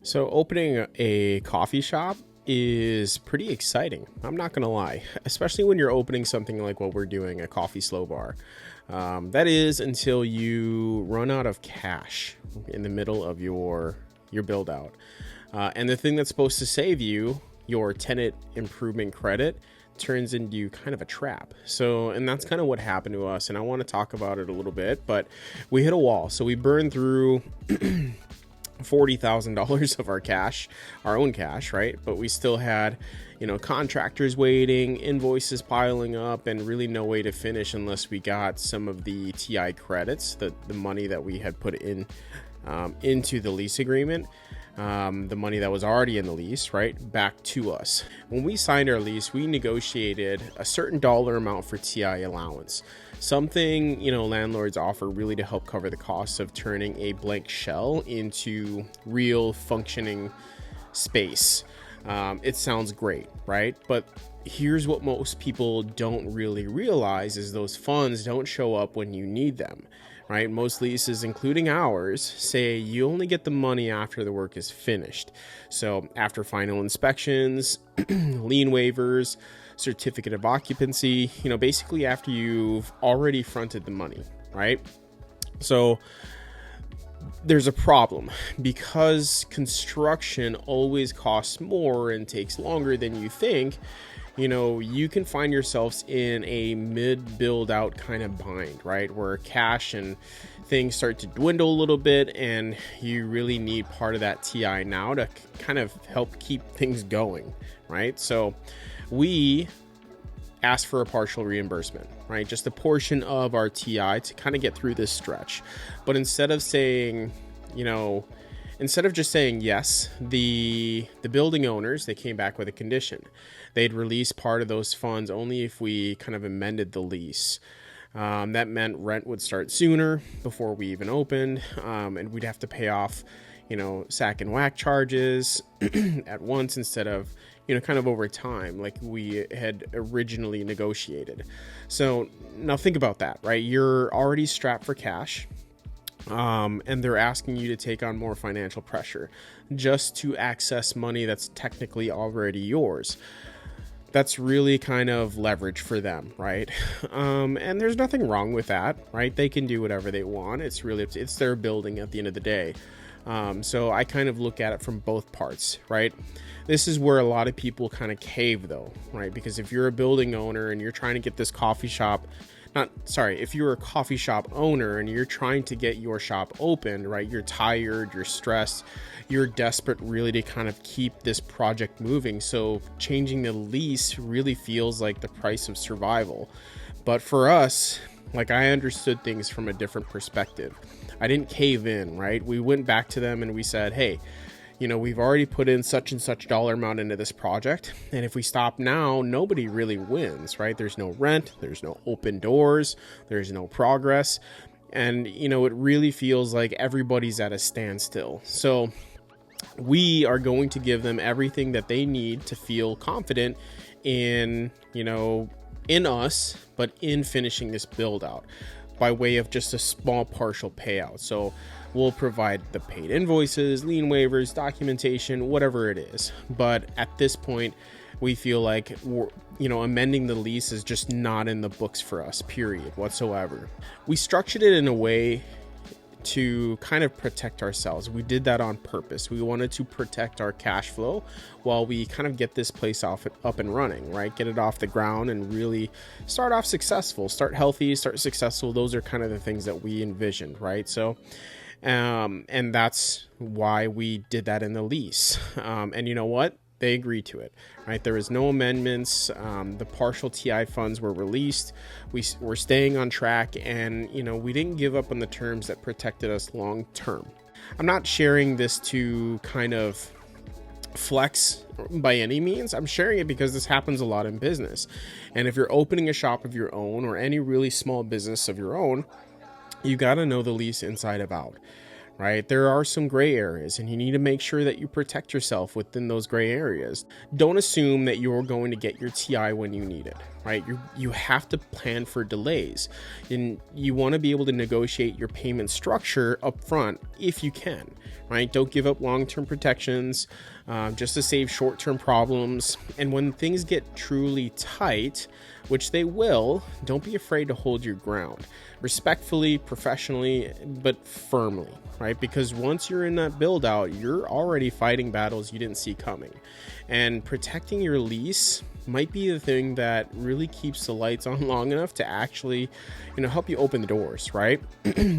So opening a coffee shop is pretty exciting. I'm not going to lie, especially when you're opening something like what we're doing, a coffee slow bar. That is until you run out of cash in the middle of your build out. And the thing that's supposed to save you, your tenant improvement credit, turns into kind of a trap. And that's kind of what happened to us. And I want to talk about it a little bit, but we hit a wall. So we burned through $40,000 of our own cash, right? But we still had, contractors waiting, invoices piling up, and really no way to finish unless we got some of the TI credits, the money that we had put in into the lease agreement, the money that was already in the lease, right, back to us. When we signed our lease, we negotiated a certain dollar amount for TI allowance. Something, landlords offer really to help cover the costs of turning a blank shell into real functioning space. It sounds great, right? But here's what most people don't really realize is those funds don't show up when you need them, right? Most leases, including ours, say you only get the money after the work is finished. So after final inspections, lien waivers, certificate of occupancy, basically after you've already fronted the money, right? So there's a problem because construction always costs more and takes longer than you think. You can find yourselves in a mid-build-out kind of bind, right? Where cash and things start to dwindle a little bit and you really need part of that TI now to kind of help keep things going, right? So we asked for a partial reimbursement, right? Just a portion of our TI to kind of get through this stretch. But instead of just saying yes, the building owners, they came back with a condition. They'd release part of those funds only if we kind of amended the lease. That meant rent would start sooner before we even opened, and we'd have to pay off, sack and whack charges at once instead of, kind of over time like we had originally negotiated. So now think about that, right? You're already strapped for cash. And they're asking you to take on more financial pressure just to access money that's technically already yours. That's really kind of leverage for them, right? And there's nothing wrong with that, right? They can do whatever they want. It's their building at the end of the day. So I kind of look at it from both parts, right? This is where a lot of people kind of cave though, right? Because if you're a building owner and you're trying to get this coffee shop, if you're a coffee shop owner and you're trying to get your shop open, right? You're tired, you're stressed, you're desperate really to kind of keep this project moving. So changing the lease really feels like the price of survival. But for us, I understood things from a different perspective. I didn't cave in, right? We went back to them and we said, hey, we've already put in such and such dollar amount into this project. And if we stop now, nobody really wins, right? There's no rent, there's no open doors, there's no progress. And, it really feels like everybody's at a standstill. So we are going to give them everything that they need to feel confident in, in us, but in finishing this build out by way of just a small partial payout. So we'll provide the paid invoices, lien waivers, documentation, whatever it is. But at this point, we feel like amending the lease is just not in the books for us, period, whatsoever. We structured it in a way to kind of protect ourselves. We did that on purpose. We wanted to protect our cash flow while we kind of get this place up and running, right? Get it off the ground and really start off successful, start healthy, start successful. Those are kind of the things that we envisioned, right? So, and that's why we did that in the lease. And you know what? They agreed to it, right? There was no amendments. The partial TI funds were released. We're staying on track, and we didn't give up on the terms that protected us long term. I'm not sharing this to kind of flex by any means. I'm sharing it because this happens a lot in business. And if you're opening a shop of your own or any really small business of your own, you got to know the lease inside of out. Right? There are some gray areas and you need to make sure that you protect yourself within those gray areas. Don't assume that you're going to get your TI when you need it. right? You have to plan for delays, and you want to be able to negotiate your payment structure up front if you can, right? Don't give up long-term protections just to save short-term problems. And when things get truly tight, which they will, don't be afraid to hold your ground respectfully, professionally, but firmly, right? Because once you're in that build out, you're already fighting battles you didn't see coming. And protecting your lease might be the thing that really keeps the lights on long enough to actually, help you open the doors, right?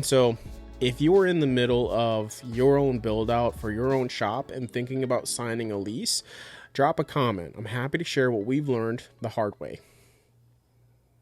So if you are in the middle of your own build out for your own shop and thinking about signing a lease, drop a comment. I'm happy to share what we've learned the hard way.